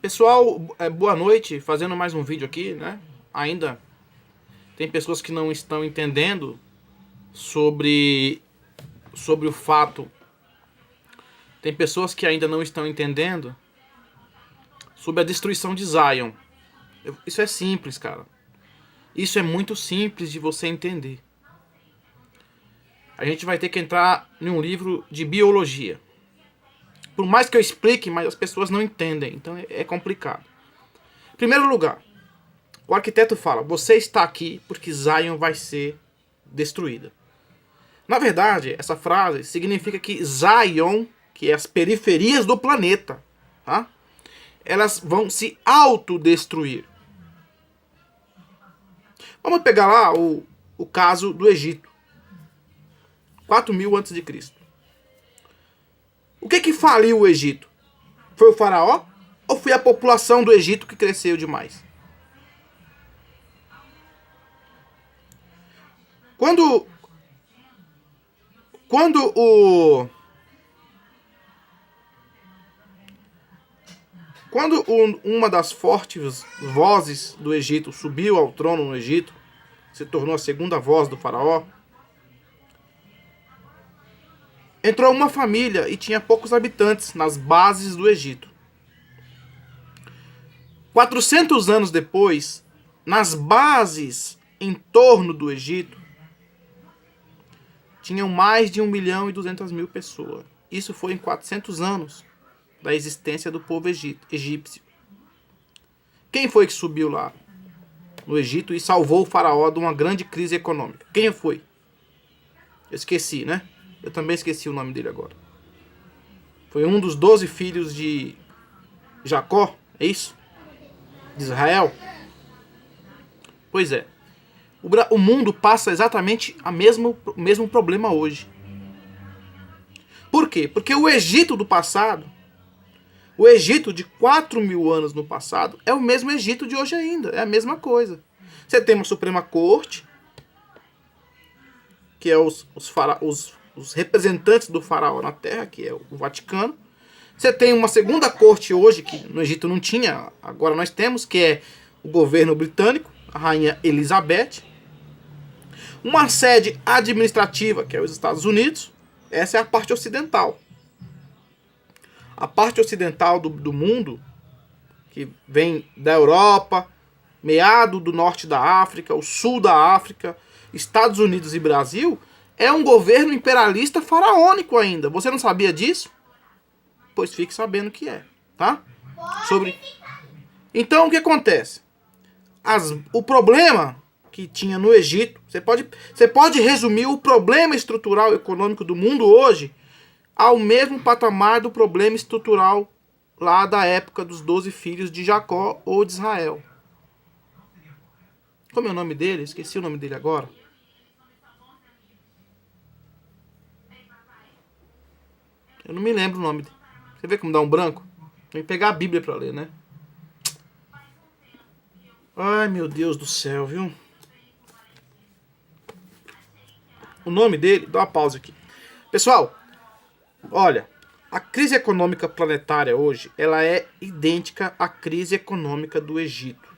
Pessoal, boa noite, fazendo mais um vídeo aqui, né? Ainda tem pessoas que não estão entendendo sobre o fato. Tem pessoas que ainda não estão entendendo sobre a destruição de Zion. Isso é simples, cara. Isso é muito simples de você entender. A gente vai ter que entrar em um livro de biologia. Por mais que eu explique, mas as pessoas não entendem, então é complicado. Em primeiro lugar, o arquiteto fala: você está aqui porque Zion vai ser destruída. Na verdade, essa frase significa que Zion, que é as periferias do planeta, tá? Elas vão se autodestruir. Vamos pegar lá o caso do Egito. 4000 a.C. O que faliu o Egito? Foi o faraó ou foi a população do Egito que cresceu demais? Quando uma das fortes vozes do Egito subiu ao trono no Egito, se tornou a segunda voz do faraó, entrou uma família e tinha poucos habitantes nas bases do Egito. 400 anos depois, nas bases em torno do Egito, tinham mais de 1.200.000 pessoas. Isso foi em 400 anos da existência do povo egípcio. Quem foi que subiu lá no Egito e salvou o faraó de uma grande crise econômica? Quem foi? Eu esqueci, né? Eu também esqueci o nome dele agora. Foi um dos 12 filhos de Jacó, é isso? De Israel? Pois é. O mundo passa exatamente o mesmo problema hoje. Por quê? Porque o Egito do passado, o Egito de 4.000 anos no passado, é o mesmo Egito de hoje ainda. É a mesma coisa. Você tem uma Suprema Corte, que é os representantes do faraó na Terra, que é o Vaticano. Você tem uma segunda corte hoje, que no Egito não tinha, agora nós temos, que é o governo britânico, a Rainha Elizabeth. Uma sede administrativa, que é os Estados Unidos. Essa é a parte ocidental. A parte ocidental do mundo, que vem da Europa, meado do norte da África, o sul da África, Estados Unidos e Brasil, é um governo imperialista faraônico ainda. Você não sabia disso? Pois fique sabendo que é, tá? Então, o que acontece? O problema que tinha no Egito, você pode resumir o problema estrutural econômico do mundo hoje ao mesmo patamar do problema estrutural lá da época dos 12 filhos de Jacó ou de Israel. Como é o nome dele? Esqueci o nome dele agora. Eu não me lembro o nome dele. Você vê como dá um branco? Tem que pegar a Bíblia pra ler, né? Ai, meu Deus do céu, viu? O nome dele... Dá uma pausa aqui. Pessoal, olha, a crise econômica planetária hoje, ela é idêntica à crise econômica do Egito.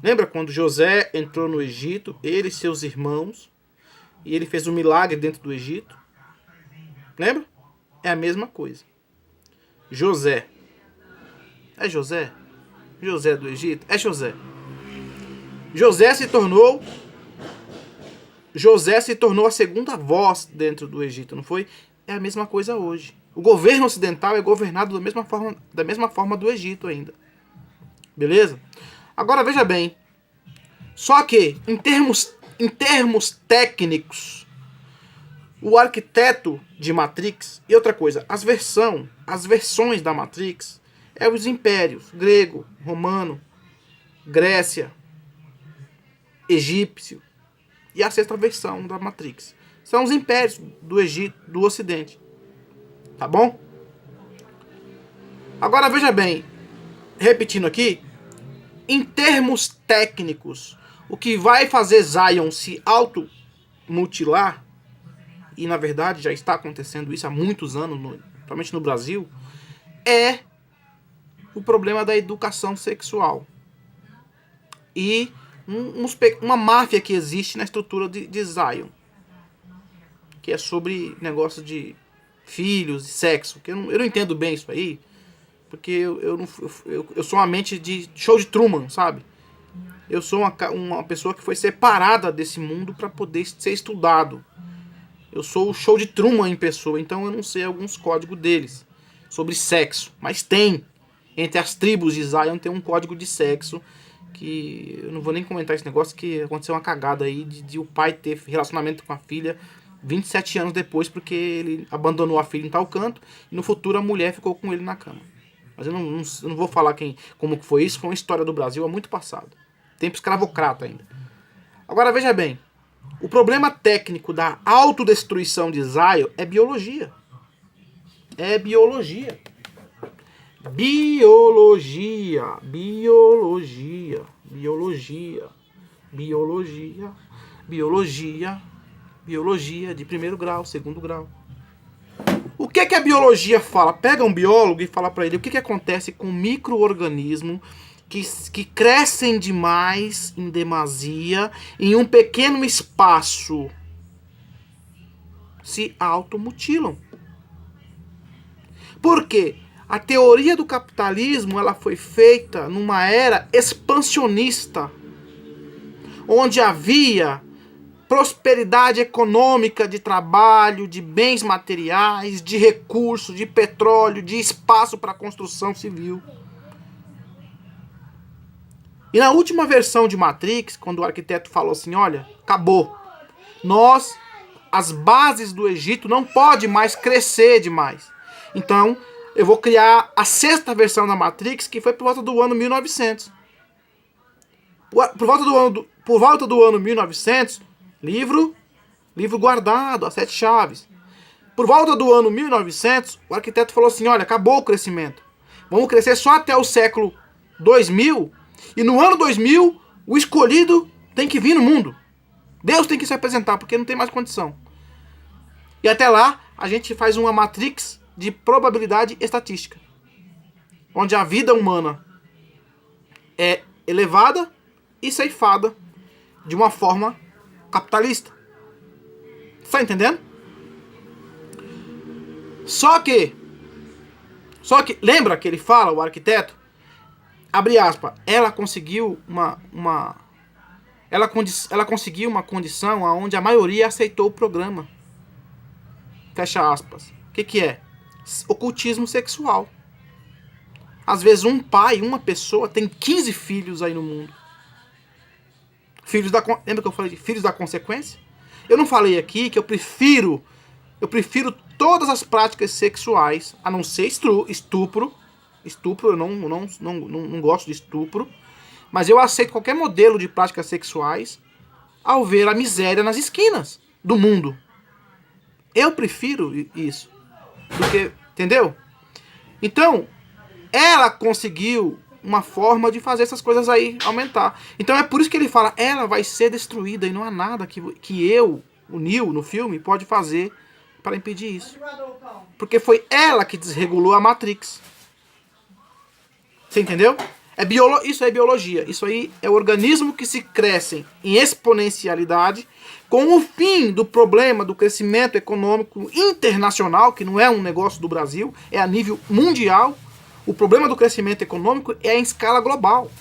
Lembra quando José entrou no Egito, ele e seus irmãos, e ele fez um milagre dentro do Egito? Lembra? É a mesma coisa. José. É José? José do Egito? É José. José se tornou a segunda voz dentro do Egito, não foi? É a mesma coisa hoje. O governo ocidental é governado da mesma forma do Egito ainda. Beleza? Agora veja bem. Só que, em termos técnicos, o arquiteto de Matrix, e outra coisa, as versões da Matrix, é os impérios, grego, romano, Grécia, egípcio, e a sexta versão da Matrix. São os impérios do Egito, do Ocidente. Tá bom? Agora veja bem, repetindo aqui, em termos técnicos, o que vai fazer Zion se automutilar, e na verdade já está acontecendo isso há muitos anos, principalmente no Brasil, é o problema da educação sexual. E uma máfia que existe na estrutura de Zion. Que é sobre negócio de filhos e sexo. Que eu não entendo bem isso aí. Porque eu sou uma mente de show de Truman, sabe? Eu sou uma pessoa que foi separada desse mundo para poder ser estudado. Eu sou o show de Truman em pessoa, então eu não sei alguns códigos deles sobre sexo. Mas tem. Entre as tribos de Zion tem um código de sexo que eu não vou nem comentar esse negócio, que aconteceu uma cagada aí de o pai ter relacionamento com a filha 27 anos depois, porque ele abandonou a filha em tal canto e no futuro a mulher ficou com ele na cama. Mas eu não vou falar como que foi isso, foi uma história do Brasil há muito passado. Tempo escravocrata ainda. Agora veja bem, o problema técnico da autodestruição de Zion é biologia. É biologia. Biologia. Biologia. Biologia. Biologia. Biologia. Biologia de primeiro grau, segundo grau. O que a biologia fala? Pega um biólogo e fala para ele o que acontece com micro-organismos que crescem demais, em demasia, em um pequeno espaço. Se automutilam. Por quê? A teoria do capitalismo ela foi feita numa era expansionista, onde havia prosperidade econômica, de trabalho, de bens materiais, de recursos, de petróleo, de espaço para construção civil. E na última versão de Matrix, quando o arquiteto falou assim, olha, acabou. As bases do Egito não podem mais crescer demais. Então, eu vou criar a sexta versão da Matrix, que foi por volta do ano 1900. Por volta do ano 1900, livro guardado, as 7 chaves. Por volta do ano 1900, o arquiteto falou assim, olha, acabou o crescimento. Vamos crescer só até o século 2000, e no ano 2000, o escolhido tem que vir no mundo. Deus tem que se apresentar, porque não tem mais condição. E até lá, a gente faz uma matrix de probabilidade estatística, onde a vida humana é elevada e ceifada de uma forma capitalista. Está entendendo? Só que, lembra que ele fala, o arquiteto, abre aspas, ela conseguiu ela conseguiu uma condição onde a maioria aceitou o programa. Fecha aspas. O que é? Ocultismo sexual. Às vezes uma pessoa tem 15 filhos aí no mundo. Lembra que eu falei de filhos da consequência? Eu não falei aqui que eu prefiro todas as práticas sexuais, a não ser estupro. Estupro, eu não gosto de estupro. Mas eu aceito qualquer modelo de práticas sexuais ao ver a miséria nas esquinas do mundo. Eu prefiro isso. Entendeu? Então, ela conseguiu uma forma de fazer essas coisas aí aumentar. Então é por isso que ele fala, ela vai ser destruída e não há nada que o Neo, no filme, pode fazer para impedir isso. Porque foi ela que desregulou a Matrix. Você entendeu? Isso é biologia. Isso aí é organismo que se crescem em exponencialidade com o fim do problema do crescimento econômico internacional, que não é um negócio do Brasil, é a nível mundial. O problema do crescimento econômico é em escala global.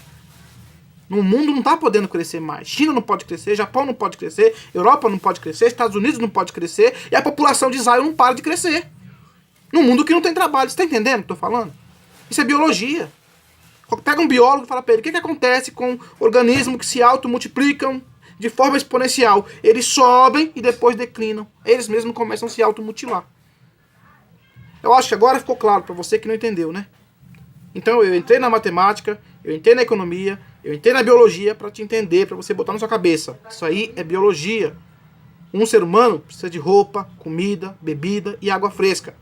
No mundo não está podendo crescer mais. China não pode crescer, Japão não pode crescer, Europa não pode crescer, Estados Unidos não pode crescer, e a população de Israel não para de crescer. Num mundo que não tem trabalho. Você está entendendo o que eu estou falando? Isso é biologia. Pega um biólogo e fala para ele, o que acontece com organismos que se automultiplicam de forma exponencial? Eles sobem e depois declinam. Eles mesmos começam a se automutilar. Eu acho que agora ficou claro para você que não entendeu, né? Então eu entrei na matemática, eu entrei na economia, eu entrei na biologia para te entender, para você botar na sua cabeça. Isso aí é biologia. Um ser humano precisa de roupa, comida, bebida e água fresca.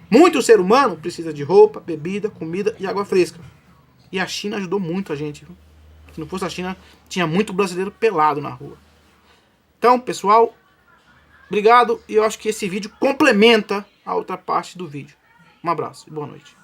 Muito ser humano precisa de roupa, bebida, comida e água fresca. E a China ajudou muito a gente. Se não fosse a China, tinha muito brasileiro pelado na rua. Então, pessoal, obrigado. E eu acho que esse vídeo complementa a outra parte do vídeo. Um abraço e boa noite.